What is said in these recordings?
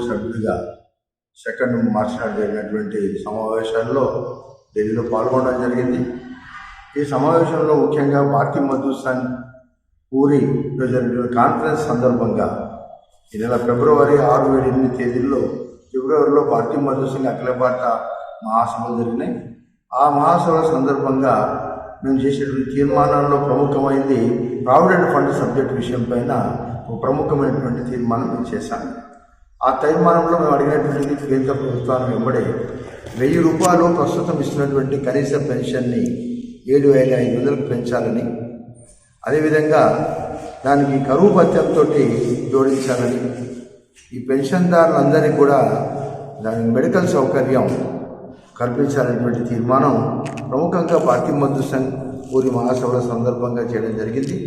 సభ్యుడిగా 2 మార్చి నాడు జరిగినటువంటి సమావేశాల్లో ఢిల్లీలో పాల్గొనడం జరిగింది. ఈ సమావేశంలో ముఖ్యంగా భారతీ మజ్దూర్ సంఘ్ పూరిలో జరిగిన కాన్ఫరెన్స్ సందర్భంగా ఈ నెల ఫిబ్రవరి 6, 7, 8 తేదీల్లో ఫిబ్రవరిలో భారతీ మజ్దూర్ సంఘ్ అఖిల భారత మహాసభలు జరిగినాయి. ఆ మహాసభల సందర్భంగా మేము చేసేటువంటి తీర్మానాల్లో ప్రముఖమైంది ప్రావిడెంట్ ఫండ్ సబ్జెక్ట్ విషయం పైన ప్రముఖమైనటువంటి తీర్మానం మేము చేశాము. ఆ తీర్మానంలో మేము అడిగినటువంటి కేంద్ర ప్రభుత్వాన్ని వెంబడే 1000 రూపాయలు ప్రస్తుతం ఇస్తున్నటువంటి కనీస పెన్షన్ని 7,500కు పెంచాలని, అదేవిధంగా దానికి కరువు భత్యంతో జోడించాలని, ఈ పెన్షన్దారులందరికీ కూడా దానికి మెడికల్ సౌకర్యం కల్పించాలనేటువంటి తీర్మానం ప్రముఖంగా భారతీ మజ్దూర్ సంఘ్ పూరి మహాసభల సందర్భంగా చేయడం జరిగింది.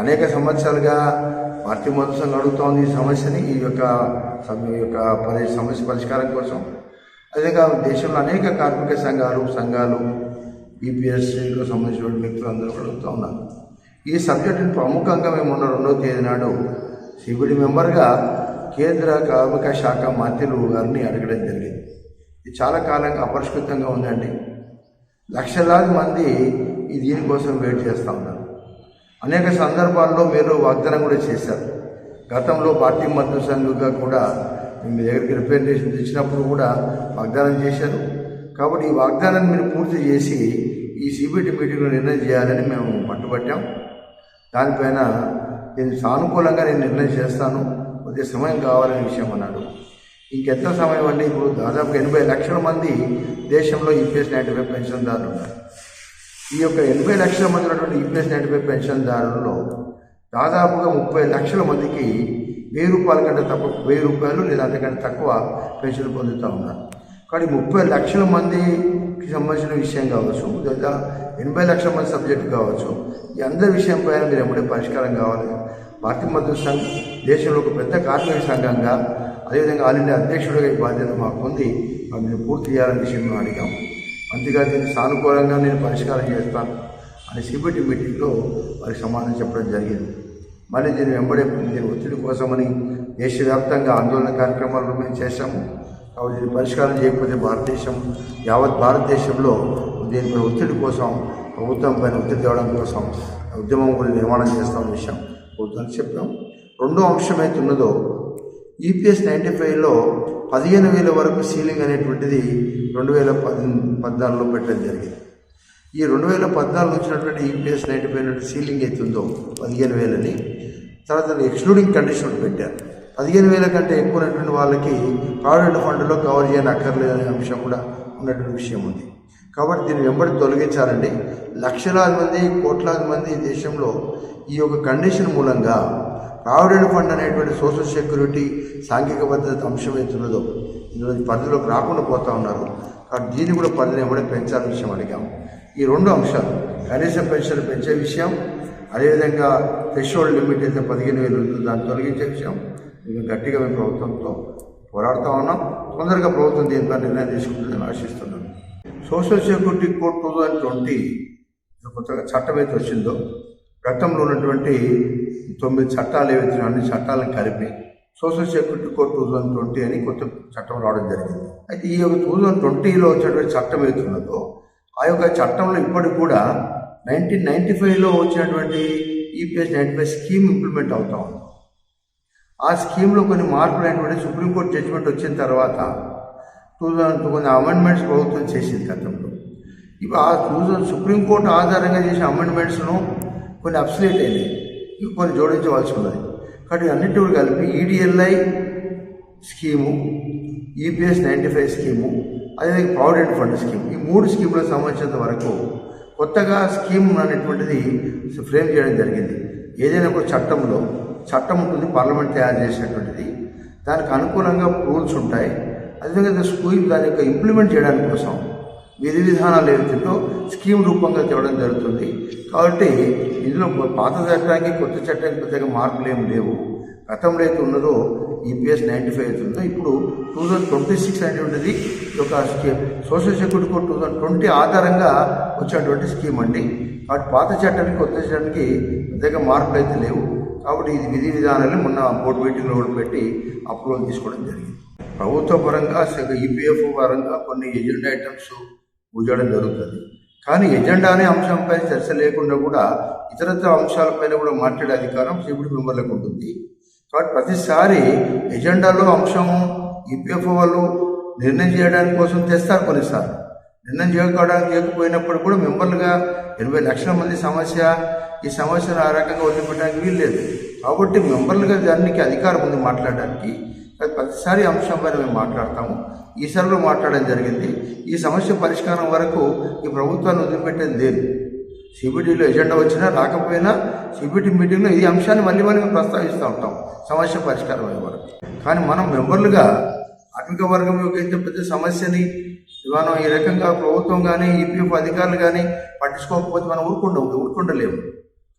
అనేక సంవత్సరాలుగా భారతీ మజ్దూర్ సంఘ్ అడుగుతోంది ఈ సమస్యని, ఈ యొక్క సమస్య పరిష్కారం కోసం. అదేవిధంగా దేశంలో అనేక కార్మిక సంఘాలు ఈపీఎస్సీలో సంబంధించిన వ్యక్తులు అందరూ అడుగుతూ ఉన్నారు. ఈ సబ్జెక్టుని ప్రముఖంగా మేము మొన్న 2వ తేదీ నాడు సిబిడి మెంబర్గా కేంద్ర కార్మిక శాఖ మంత్రులు గారిని అడగడం జరిగింది. ఇది చాలా కాలంగా అపరిష్కృతంగా ఉందండి. లక్షలాది మంది దీనికోసం వెయిట్ చేస్తూ ఉన్నారు. అనేక సందర్భాల్లో మీరు వాగ్దానం కూడా చేశారు. గతంలో భారతీ మజ్దూర్ సంఘ్గా కూడా మీ దగ్గరికి రిప్రజెంటేషన్ ఇచ్చినప్పుడు కూడా వాగ్దానం చేశారు. కాబట్టి ఈ వాగ్దానాన్ని మీరు పూర్తి చేసి ఈ సిబిటి మీటింగ్లో నిర్ణయం చేయాలని మేము పట్టుబట్టాం. దానిపైన నేను సానుకూలంగా నిర్ణయం చేస్తాను, కొద్దిగా సమయం కావాలనే విషయం అన్నాడు. ఇంకెంత సమయం అండి? ఇప్పుడు దాదాపు 80 లక్షల మంది దేశంలో ఈపీఎస్ 95 పెన్షన్దారులు ఉన్నారు. ఈ యొక్క 80 లక్షల మంది ఉన్నటువంటి ఈపీఎస్ 95 పెన్షన్దారులలో దాదాపుగా 30 లక్షల మందికి 1000 రూపాయల కంటే తక్కువ, 1000 రూపాయలు లేదా అంతకంటే తక్కువ పెన్షన్లు పొందుతూ ఉన్నారు. కానీ 30 లక్షల మందికి సంబంధించిన విషయం కావచ్చు, లేదా 80 లక్షల మంది సబ్జెక్టు కావచ్చు, ఈ అందరి విషయం పైన మీరు ఎప్పుడే పరిష్కారం కావాలి. భారతీ మజ్దూర్ సంఘ్ దేశంలో ఒక పెద్ద కార్మిక సంఘంగా, అదేవిధంగా ఆల్ ఇండియా అధ్యక్షుడిగా ఈ బాధ్యత మాకు ఉంది. మీరు పూర్తి చేయాలనే విషయం మేము అడిగాం. అంతేగా దీన్ని సానుకూలంగా నేను పరిష్కారం చేస్తాను అని సిబిటి మీటింగ్లో వారికి సమాధానం చెప్పడం జరిగింది. మళ్ళీ దీన్ని వెంబడే దీని ఒత్తిడి కోసమని దేశవ్యాప్తంగా ఆందోళన కార్యక్రమాలు మేము చేశాము. కాబట్టి దీన్ని పరిష్కారం చేయకపోతే యావత్ భారతదేశంలో దీనిపై ఒత్తిడి కోసం, ప్రభుత్వం పైన ఒత్తిడి తేవడం కోసం ఉద్యమం కూడా నిర్మాణం చేస్తామని విషయం ప్రభుత్వానికి చెప్పాం. 2వ అంశం అయితే ఉన్నదో, ఈపీఎస్ 95లో 15,000 వరకు సీలింగ్ అనేటువంటిది 2014లో పెట్టడం జరిగింది. ఈ 2014 వచ్చినటువంటి ఈపీఎస్ 95 సీలింగ్ అవుతుందో 15,000 తర్వాత ఎక్స్క్లూడింగ్ కండిషన్ పెట్టారు. 15,000 కంటే ఎక్కువ ఉన్నటువంటి వాళ్ళకి ప్రావిడెంట్ ఫండ్లో కవర్ చేయని అక్కర్లేదనే అంశం కూడా ఉన్నటువంటి విషయం ఉంది. కాబట్టి దీన్ని వెంబడి తొలగించాలండి. లక్షలాది మంది, కోట్లాది మంది దేశంలో ఈ యొక్క కండిషన్ మూలంగా ప్రావిడెంట్ ఫండ్ అనేటువంటి సోషల్ సెక్యూరిటీ సాంఘిక భద్రత అంశం అవుతున్నదో ఇందులో పరిధిలోకి రాకుండా పోతూ ఉన్నారు. కాబట్టి దీన్ని కూడా పరిధిని వెంబడి పెంచాలని విషయం అడిగాము. ఈ 2 అంశాలు, కనీస పెన్షన్ పెంచే విషయం, అదేవిధంగా థ్రెషోల్డ్ లిమిట్ అయితే 15,000 ఉంటుందో దాన్ని తొలగించే విషయం గట్టిగా మేము ప్రభుత్వంతో పోరాడుతూ ఉన్నాం. తొందరగా ప్రభుత్వం దీనిపై నిర్ణయం తీసుకుంటుందని ఆశిస్తున్నాను. సోషల్ సెక్యూరిటీ కోడ్ 2020 కొత్తగా చట్టం అయితే వచ్చిందో, గతంలో ఉన్నటువంటి 9 చట్టాలు ఏవైతే అన్ని చట్టాలను కలిపి సోషల్ సెక్యూరిటీ కోడ్ 2020 అని కొత్త చట్టం రావడం జరిగింది. అయితే ఈ యొక్క 2020లో వచ్చినటువంటి చట్టం ఏతున్నదో ఆ యొక్క చట్టంలో ఇప్పటికి కూడా 1995లో వచ్చినటువంటి ఈపీఎస్ 95 స్కీమ్ ఇంప్లిమెంట్ అవుతా ఉంది. ఆ స్కీమ్లో కొన్ని మార్పులు అయినటువంటి సుప్రీంకోర్టు జడ్జిమెంట్ వచ్చిన తర్వాత కొన్ని అమెండ్మెంట్స్ ప్రభుత్వం చేసింది గతంలో. ఇవి ఆ సుప్రీంకోర్టు ఆధారంగా చేసిన అమెండ్మెంట్స్ను కొన్ని అబ్సలీట్ అయినాయి, ఇవి కొన్ని జోడించవలసి ఉన్నది. కాబట్టి అన్నిటి కలిపి ఈడిఎల్ఐ స్కీము, ఈపీఎస్ 95 స్కీము, అదేవిధంగా ప్రావిడెంట్ ఫండ్ స్కీమ్, ఈ 3 స్కీములకు సంబంధించినంత వరకు కొత్తగా స్కీమ్ అనేటువంటిది ఫ్రేమ్ చేయడం జరిగింది. ఏదైనా ఒక చట్టం ఉంటుంది, పార్లమెంట్ తయారు చేసినటువంటిది, దానికి అనుకూలంగా రూల్స్ ఉంటాయి. అదేవిధంగా స్కీమ్ దాని యొక్క ఇంప్లిమెంట్ చేయడానికి కోసం విధి విధానాలు ఏవైతుందో స్కీమ్ రూపంగా తేవడం జరుగుతుంది. కాబట్టి ఇందులో పాత చట్టానికి కొత్త చట్టానికి పెద్దగా మార్పులు ఏమి లేవు. గతంలో అయితే ఉన్నదో ఈపీఎస్ 95 అవుతుందో ఇప్పుడు 2026 అనేటువంటిది ఒక స్కీమ్, సోషల్ సెక్యూరిటీ కోడ్ 2020 ఆధారంగా వచ్చినటువంటి స్కీమ్ అండి. కాబట్టి పాత చట్టానికి కొత్త చట్టానికి పెద్దగా మార్పులు అయితే లేవు. కాబట్టి ఇది విధి విధానాలు మొన్న బోర్డు మీటింగ్లో కూడా పెట్టి అప్రూవల్ తీసుకోవడం జరిగింది. ప్రభుత్వ పరంగా ఈపీఎఫ్ఓ పరంగా కొన్ని ఎజెండా ఐటమ్స్ పూజడం జరుగుతుంది. కానీ ఎజెండా అనే అంశంపై చర్చ లేకుండా కూడా ఇతరత్ర అంశాలపైన కూడా మాట్లాడే అధికారం సిబిడి మెంబర్లకు ఉంటుంది. కాబట్టి ప్రతిసారి ఎజెండాలో అంశము ఈపీఎఫ్ఓ వాళ్ళు నిర్ణయం చేయడానికి కోసం తెస్తారు. కొన్నిసార్లు నిర్ణయం చేయకపోయినప్పుడు కూడా మెంబర్లుగా 80 లక్షల మంది సమస్య, ఈ సమస్యను ఆ రకంగా వదిలిపెట్టడానికి వీల్లేదు. కాబట్టి మెంబర్లుగా దానికి అధికారం ఉంది మాట్లాడడానికి. ప్రతిసారి అంశం పైన మేము మాట్లాడతాము. ఈసారిలో మాట్లాడడం జరిగింది. ఈ సమస్య పరిష్కారం వరకు ఈ ప్రభుత్వాన్ని వదిలిపెట్టేది లేదు. సిబిడిలో ఎజెండా వచ్చినా రాకపోయినా సిబిడి మీటింగ్లో ఈ అంశాన్ని మళ్ళీ మేము ప్రస్తావిస్తూ ఉంటాం సమస్య పరిష్కారం అయ్యే వరకు. కానీ మనం మెంబర్లుగా కార్మిక వర్గం యొక్క ఇంత పెద్ద సమస్యని మనం ఈ రకంగా ప్రభుత్వం కానీ ఈపీఎఫ్ అధికారులు కానీ పట్టించుకోకపోతే మనం ఊరుకుండలేము.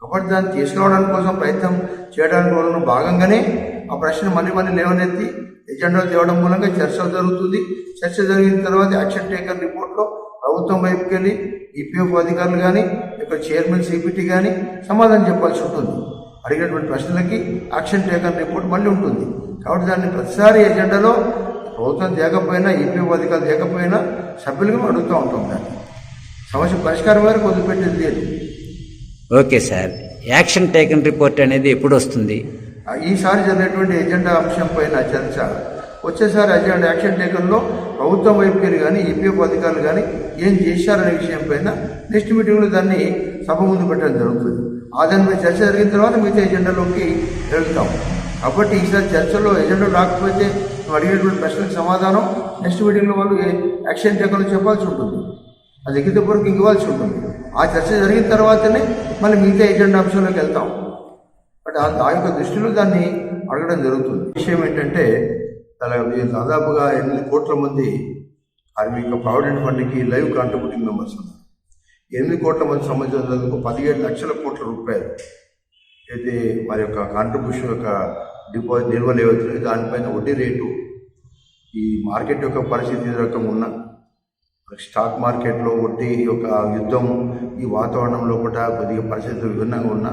కాబట్టి దాన్ని తీసుకురావడానికి కోసం ప్రయత్నం చేయడానికి వలన భాగంగానే ఆ ప్రశ్న మళ్ళీ లేవనెత్తి ఎజెండాలు తేవడం మూలంగా చర్చ జరుగుతుంది. చర్చ జరిగిన తర్వాత యాక్షన్ టేకన్ రిపోర్ట్లో ప్రభుత్వం వైపుకి వెళ్ళి ఈపీఎఫ్ అధికారులు కానీ ఇక్కడ చైర్మన్ సిపిటి కానీ సమాధానం చెప్పాల్సి ఉంటుంది. అడిగినటువంటి ప్రశ్నలకి యాక్షన్ టేకన్ రిపోర్ట్ మళ్ళీ ఉంటుంది. కాబట్టి దాన్ని ప్రతిసారి ఎజెండాలో ప్రభుత్వం తేకపోయినా ఈపీఎఫ్ అధికారులు తేకపోయినా సభ్యులుగా అడుగుతూ ఉంటాం. దాన్ని సమస్య పరిష్కారం వరకు వదిలిపెట్టేది లేదు. Okay sir, action taken report అనేది ఎప్పుడు వస్తుంది? ఈసారి జరిగినటువంటి ఎజెండా అంశం పైన చర్చ వచ్చేసారి ఎజెండా యాక్షన్ టేకన్లో ప్రభుత్వం వైపుకి కానీ ఈపీఎఫ్ అధికారులు కానీ ఏం చేశారనే విషయం పైన నెక్స్ట్ మీటింగ్లో దాన్ని సభ ముందు పెట్టడం జరుగుతుంది. దానిపై చర్చ జరిగిన తర్వాత మిగతా ఎజెండాలోకి వెళ్తాం. కాబట్టి ఈసారి చర్చలో ఎజెండా రాకపోతే అడిగినటువంటి ప్రశ్నలకు సమాధానం నెక్స్ట్ మీటింగ్లో వాళ్ళు యాక్షన్ టేకన్లో చెప్పాల్సి ఉంటుంది. అది లిఖితపూర్వకంగా ఇవ్వాల్సి ఉంటుంది. ఆ చర్చ జరిగిన తర్వాతనే మళ్ళీ మిగతా ఎజెండా అంశంలోకి వెళ్తాం. బట్ ఆ యొక్క దృష్టిలో దాన్ని అడగడం జరుగుతుంది. విషయం ఏంటంటే దాదాపుగా 8 కోట్ల మంది కార్మిక ప్రావిడెంట్ ఫండ్కి లైవ్ కాంట్రిబ్యూటింగ్ మెంబర్స్ ఉన్నారు. 8 కోట్ల మంది సంబంధించినందుకు 17 లక్షల కోట్ల రూపాయలు అయితే వారి యొక్క కాంట్రిబ్యూషన్ యొక్క డిపాజిట్ నిల్వలు ఏవైతున్నాయో దానిపైన వడ్డీ రేటు ఈ మార్కెట్ యొక్క పరిస్థితి రకంగా ఉన్న స్టాక్ మార్కెట్లో వడ్డీ యొక్క యుద్ధం ఈ వాతావరణంలో కూడా కొద్దిగా పరిస్థితులు విభిన్నంగా ఉన్న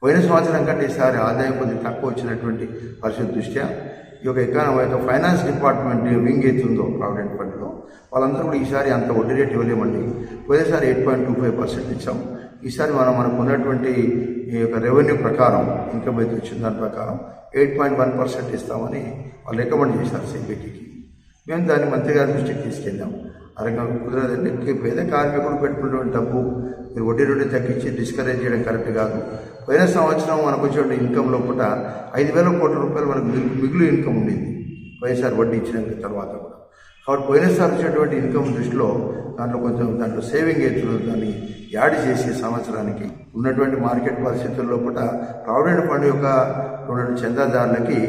పోయిన సంవత్సరం కంటే ఈసారి ఆదాయం కొద్దిగా తక్కువ వచ్చినటువంటి పరిస్థితి దృష్ట్యా ఈ యొక్క యొక్క ఫైనాన్స్ డిపార్ట్మెంట్ వింగ్ అవుతుందో ప్రావిడెంట్ ఫండ్లో వాళ్ళందరూ కూడా ఈసారి అంత వడ్డీ రేట్ ఇవ్వలేమండి. పోయినసారి 8.25% ఇచ్చాం. ఈసారి మనకు ఉన్నటువంటి ఈ యొక్క రెవెన్యూ ప్రకారం ఇన్కమ్ అయితే వచ్చిన దాని ప్రకారం 8.1% ఇస్తామని వాళ్ళు రికమెండ్ చేశారు సిబిటికి. మేము దాన్ని మంత్రి గారి దృష్టికి తీసుకెళ్ళాం. అరగా కుదరదండి, పేద కార్మికుడు పెట్టుకున్నటువంటి డబ్బు మీరు వడ్డీ రేటు తగ్గించి డిస్కరేజ్ చేయడం కరెక్ట్ కాదు. పోయిన సంవత్సరం మనకు వచ్చే ఇన్కమ్ లోపల 5,000 కోట్ల రూపాయలు మనకు మిగులు ఇన్కమ్ ఉండింది పోయినసారి వడ్డీ ఇచ్చిన తర్వాత కూడా. కాబట్టి పోయినసారి వచ్చేటువంటి ఇన్కమ్ దృష్టిలో దాంట్లో సేవింగ్ అవుతుంది. దాన్ని యాడ్ చేసే సంవత్సరానికి ఉన్నటువంటి మార్కెట్ పరిస్థితుల లోపల ప్రావిడెంట్ ఫండ్ యొక్క చందాదారులకి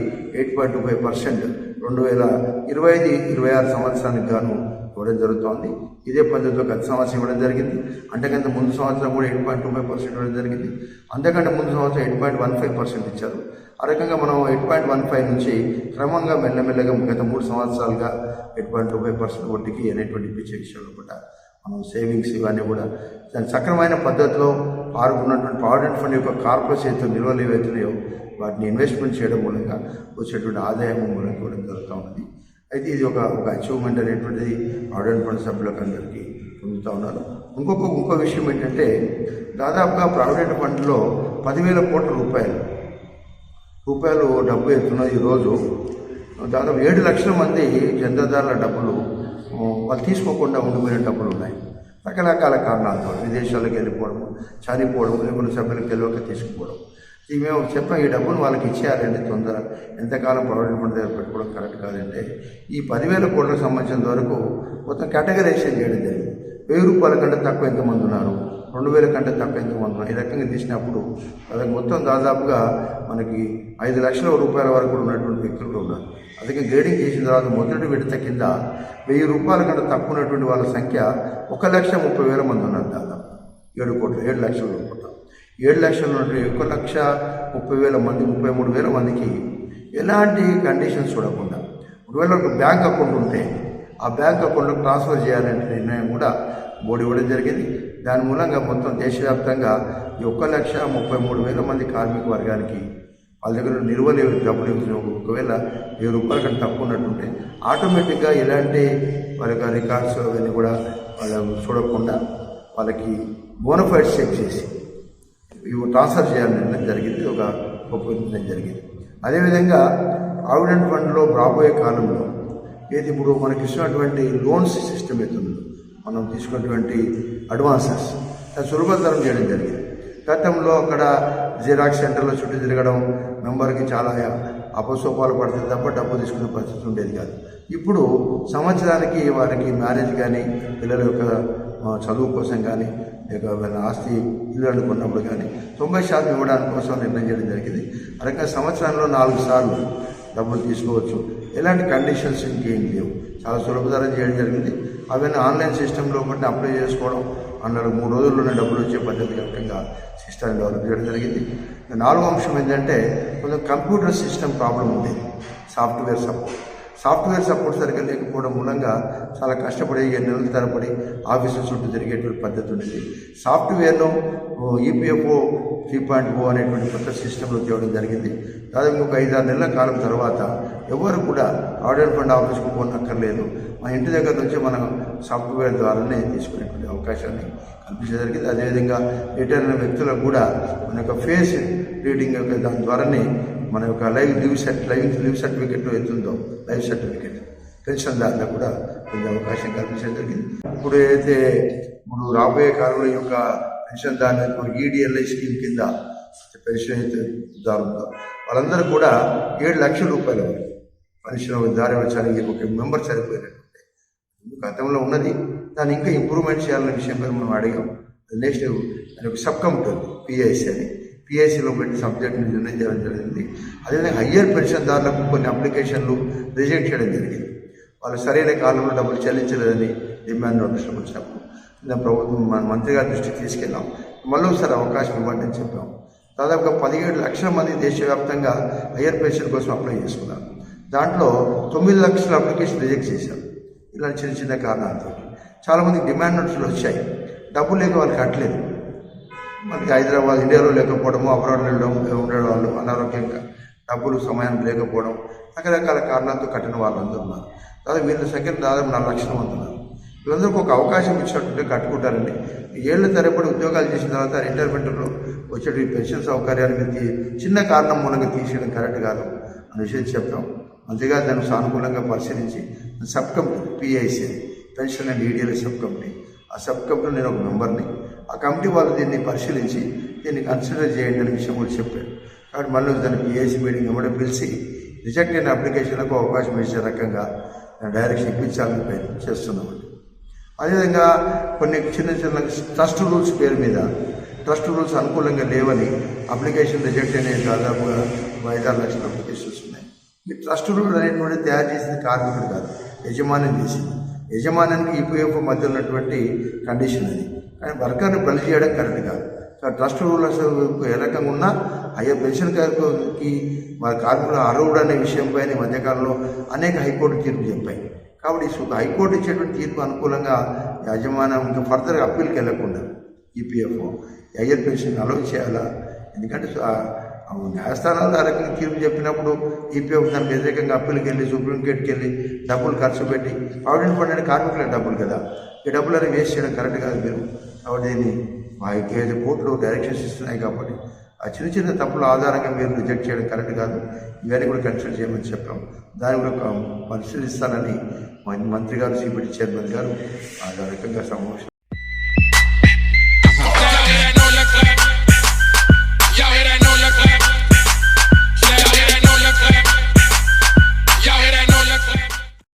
8.25% 2025-26 సంవత్సరానికి గాను ఇవ్వడం జరుగుతోంది. ఇదే పద్ధతిలో గత సంవత్సరం ఇవ్వడం జరిగింది. అంతకంటే ముందు సంవత్సరం కూడా 8.25% ఇవ్వడం జరిగింది. అంతకంటే ముందు సంవత్సరం 8.15% ఇచ్చారు. ఆ రకంగా మనం 8.15 నుంచి క్రమంగా మెల్లమెల్లగా గత 3 సంవత్సరాలుగా 8.25% వడ్డీకి అనేటువంటి ఇప్పించే విషయంలో కూడా మనం సేవింగ్స్ ఇవన్నీ కూడా దాని సక్రమైన పద్ధతిలో పాల్గొన్నటువంటి ప్రావిడెంట్ ఫండ్ యొక్క కార్పొరేట్ నిల్వలు ఏవైతున్నాయో వాటిని ఇన్వెస్ట్మెంట్ చేయడం మూలంగా వచ్చేటువంటి ఆదాయం మూలంగా ఇవ్వడం జరుగుతూ ఉన్నది. అయితే ఇది ఒక అచీవ్మెంట్ అనేటువంటిది ప్రావిడెంట్ ఫండ్ సభ్యులకు అందరికీ పొందుతూ ఉన్నారు. ఇంకో విషయం ఏంటంటే దాదాపుగా ప్రావిడెంట్ ఫండ్లో 10,000 కోట్ల రూపాయలు డబ్బు ఎత్తున్నది. ఈరోజు దాదాపు 7 లక్షల మంది చందాదారుల డబ్బులు వాళ్ళు తీసుకోకుండా ఉండిపోయిన డబ్బులు ఉన్నాయి. రకరకాల కారణాలతో విదేశాలకు వెళ్ళిపోవడం, చనిపోవడం, లేకుండా సభ్యులకు తెలియక తీసుకుపోవడం. మేము చెప్పాం ఈ డబ్బును వాళ్ళకి ఇచ్చేయాలంటే తొందర ఎంతకాలం ప్రావిడెంట్ ఫండ్ దగ్గర పెట్టుకోవడం కరెక్ట్ కాదంటే ఈ 10,000 కోట్లకు సంబంధించిన వరకు మొత్తం కేటగరైజేషన్ చేయడం జరిగింది. 1,000 రూపాయల కంటే తక్కువ ఎంతమంది ఉన్నారు, 2,000 కంటే తక్కువ ఎంతమంది ఉన్నారు. ఈ రకంగా తీసినప్పుడు వాళ్ళకి మొత్తం దాదాపుగా మనకి 5 లక్షల రూపాయల వరకు ఉన్నటువంటి వ్యక్తులు ఉన్నారు. అందుకే గ్రేడింగ్ చేసిన తర్వాత మొదటి విడత కింద 1,000 రూపాయల కంటే తక్కువ ఉన్నటువంటి వాళ్ళ సంఖ్య 1,30,000 మంది ఉన్నారు. దాదాపు 7 లక్షల రూపాయలు 7 లక్షల నుండి 1,30,000 మంది 33,000 మందికి ఎలాంటి కండిషన్స్ చూడకుండా ఒకవేళ ఒక బ్యాంక్ అకౌంట్ ఉంటే ఆ బ్యాంక్ అకౌంట్లో ట్రాన్స్ఫర్ చేయాలంటే నిర్ణయం కూడా బోర్డు ఇవ్వడం జరిగింది. దాని మూలంగా మొత్తం దేశవ్యాప్తంగా ఈ 1,33,000 మంది కార్మిక వర్గానికి వాళ్ళ దగ్గర నిల్వలు డబ్బులు ఒకవేళ 1000 రూపాయల కంటే తక్కువ ఉన్నట్టుంటే ఆటోమేటిక్గా ఇలాంటి వాళ్ళ యొక్క రికార్డ్స్ అవన్నీ కూడా వాళ్ళు చూడకుండా వాళ్ళకి బోనఫైడ్స్ చెక్ చేసి ఇవి ట్రాన్స్ఫర్ చేయాలని జరిగింది, ఒక ఒప్పందం జరిగింది. అదేవిధంగా ప్రావిడెంట్ ఫండ్లో రాబోయే కాలంలో ఏది ఇప్పుడు మనకి ఇచ్చినటువంటి లోన్స్ సిస్టమ్ అవుతుందో మనం తీసుకున్నటువంటి అడ్వాన్సెస్ సులభతరం చేయడం జరిగింది. గతంలో అక్కడ జిరాక్స్ సెంటర్లో చుట్టూ తిరగడం మెంబర్కి చాలా అపసోపాలు పడుతుంది తప్ప డబ్బు తీసుకునే పరిస్థితి ఉండేది కాదు. ఇప్పుడు సంవత్సరానికి వారికి మ్యారేజ్ కానీ పిల్లల యొక్క చదువు కోసం కానీ లేక వాళ్ళ ఆస్తి ఇల్లు అనుకున్నప్పుడు కానీ 90% ఇవ్వడానికి కోసం నిర్ణయం చేయడం జరిగింది. ఆ రకంగా సంవత్సరంలో 4 సార్లు డబ్బులు తీసుకోవచ్చు. ఎలాంటి కండిషన్స్ ఇంకేం లేవు, చాలా సులభతరం చేయడం జరిగింది. అవన్నీ ఆన్లైన్ సిస్టంలో ఒకటి అప్లై చేసుకోవడం, అందులో 3 రోజుల్లోనే డబ్బులు వచ్చే పద్ధతి రకంగా సిస్టమ్ డెవలప్ చేయడం జరిగింది. 4వ అంశం ఏంటంటే కొంచెం కంప్యూటర్ సిస్టమ్ ప్రాబ్లం ఉంది. సాఫ్ట్వేర్ సపోర్ట్ సరిగ్గా లేకపోవడం మూలంగా చాలా కష్టపడి 2 నెలల తరబడి ఆఫీసుల చుట్టూ తిరిగేటువంటి పద్ధతి ఉండేది. సాఫ్ట్వేర్ను ఈపీఎఫ్ఓ 3.0 అనేటువంటి కొత్త సిస్టంలో తేవడం జరిగింది. దాదాపు ఒక 5-6 నెలల కాలం తర్వాత ఎవరు కూడా ప్రావిడెంట్ ఫండ్ ఆఫీస్కు పోనక్కర్లేదు, మా ఇంటి దగ్గర నుంచి మనం సాఫ్ట్వేర్ ద్వారానే తీసుకునేటువంటి అవకాశాన్ని కల్పించడం జరిగింది. అదేవిధంగా రిటైర్ అయిన వ్యక్తులకు కూడా మన యొక్క ఫేస్ రీడింగ్ యొక్క దాని ద్వారానే మన యొక్క లైవ్ లీవ్ సర్టిఫికెట్లో అవుతుందో లైవ్ సర్టిఫికెట్ పెన్షన్దారులకు కూడా కొంచెం అవకాశం కల్పించడం జరిగింది. ఇప్పుడు ఏదైతే రాబోయే కాలంలో ఈ యొక్క పెన్షన్దారులకు ఈడిఎల్ఐ స్కీమ్ కింద పెన్షన్ అయితే దారుందో వాళ్ళందరూ కూడా 7 లక్షల రూపాయల పెన్షన్ దారి వచ్చానికి ఒక మెంబర్ సరిపోయినట్టుంటే గతంలో ఉన్నది. దాన్ని ఇంకా ఇంప్రూవ్మెంట్ చేయాలనే విషయం మీద మనం అడిగాం. నెక్స్ట్ దాని ఒక సబ్ కమిటీ ఉంది పిఐసి అని, పిఐసిలో పెట్టి సబ్జెక్ట్ని నిర్ణయం చేయడం జరిగింది. అదేవిధంగా హయ్యర్ పెన్షన్దారులకు కొన్ని అప్లికేషన్లు రిజెక్ట్ చేయడం జరిగింది. వాళ్ళు సరైన కాలంలో డబ్బులు చెల్లించలేదని డిమాండ్ నోటీసులు వచ్చినప్పుడు ప్రభుత్వం మంత్రి గారి దృష్టికి తీసుకెళ్ళాం. మళ్ళీ ఒకసారి అవకాశం ఇవ్వండి అని చెప్పాం. దాదాపుగా 17 లక్షల మంది దేశవ్యాప్తంగా హయ్యర్ పెన్షన్ కోసం అప్లై చేసుకున్నారు. దాంట్లో 9 లక్షల అప్లికేషన్ రిజెక్ట్ చేశారు. ఇలాంటి చిన్న చిన్న కారణాలతో చాలామంది డిమాండ్ నోటీసులు వచ్చాయి. డబ్బులు లేక వాళ్ళు కట్టలేదు. మనకి హైదరాబాద్ ఇండియాలో లేకపోవడము, అబ్రాడ్లో ఉండడం వాళ్ళు అనారోగ్యంగా డబ్బులు సమయానికి లేకపోవడం రకరకాల కారణాలతో కట్టిన వాళ్ళందరూ ఉన్నారు. దాదాపు వీళ్ళ సంఖ్య దాదాపు 4 లక్షల మంది ఉన్నారు. వీళ్ళందరికీ ఒక అవకాశం ఇచ్చినట్టుంటే కట్టుకుంటారండి. 7 ఏళ్ల తరబడి ఉద్యోగాలు చేసిన తర్వాత రిటైర్మెంట్లో వచ్చే పెన్షన్ సౌకర్యాన్ని చిన్న కారణం మూలంగా తీసేయడం కరెక్ట్ కాదు అనే విషయం చెప్పాం. మంత్రిగా దాన్ని సానుకూలంగా పరిశీలించి sub committee PIC pension and EDLI sub committee, ఆ సబ్ కమిటీలో నేను ఒక మెంబర్ని, ఆ కమిటీ వాళ్ళు దీన్ని పరిశీలించి దీన్ని కన్సిడర్ చేయండి అనే విషయం కూడా చెప్పారు. కాబట్టి మళ్ళీ దాన్ని పిఐసి మీటింగ్ ఇవ్వడే పిలిచి రిజెక్ట్ అయిన అప్లికేషన్లకు అవకాశం ఇచ్చే రకంగా డైరెక్షన్ ఇప్పించాలని ప్రయత్నం చేస్తున్నామండి. అదేవిధంగా కొన్ని చిన్న చిన్న ట్రస్ట్ రూల్స్ పేరు మీద ట్రస్ట్ రూల్స్ అనుకూలంగా లేవని అప్లికేషన్ రిజెక్ట్ అయిన దాదాపుగా 5-6 లక్షల అప్లికేషన్స్ ఉన్నాయి. ఈ ట్రస్ట్ రూల్ అనేటువంటి తయారు చేసింది కార్మికుడు కాదు, యజమానం చేసింది. యజమానానికి ఈపీఎఫ్ మధ్య ఉన్నటువంటి కండిషన్ అది. కానీ వర్కర్ని బలి చేయడం కరెక్ట్ కాదు. ట్రస్ట్ రూల్ అసలు ఏ రకంగా ఉన్నా అయ్యే పెన్షన్ కార్మికులకి వారి కార్మికులు అర్హుడు అనే విషయంపై ఈ మధ్యకాలంలో అనేక హైకోర్టు తీర్పు చెప్పాయి. కాబట్టి హైకోర్టు ఇచ్చేటువంటి తీర్పు అనుకూలంగా యాజమాన్యం ఇంకా ఫర్దర్గా అప్పీల్కి వెళ్లకుండా ఈపీఎఫ్ హయ్యర్ పెన్షన్ అలౌ చేయాలా. ఎందుకంటే న్యాయస్థానాలు ఆ రకంగా తీర్పు చెప్పినప్పుడు ఈపీఎఫ్ దానికి వ్యతిరేకంగా అప్పీల్కి వెళ్ళి సుప్రీంకోర్టుకి వెళ్ళి డబ్బులు ఖర్చు పెట్టి ప్రావిడెంట్ ఫండ్ అంటే కార్మికుల డబ్బులు కదా, ఈ డబ్బులు అనేవి వేస్ట్ చేయడం కరెక్ట్ కాదు మీరు. కాబట్టి దీన్ని ఏదైతే కోర్టులో డైరెక్షన్స్ ఇస్తున్నాయి కాబట్టి ఆ చిన్న చిన్న తప్పుల ఆధారంగా మీరు రిజెక్ట్ చేయడం కరెక్ట్ కాదు. ఇవన్నీ కూడా కన్సిడర్ చేయమని చెప్పాం. దాన్ని కూడా పరిశీలిస్తానని మంత్రి గారు, సిబిడి చైర్మన్ గారు ఆ రకంగా సమావేశం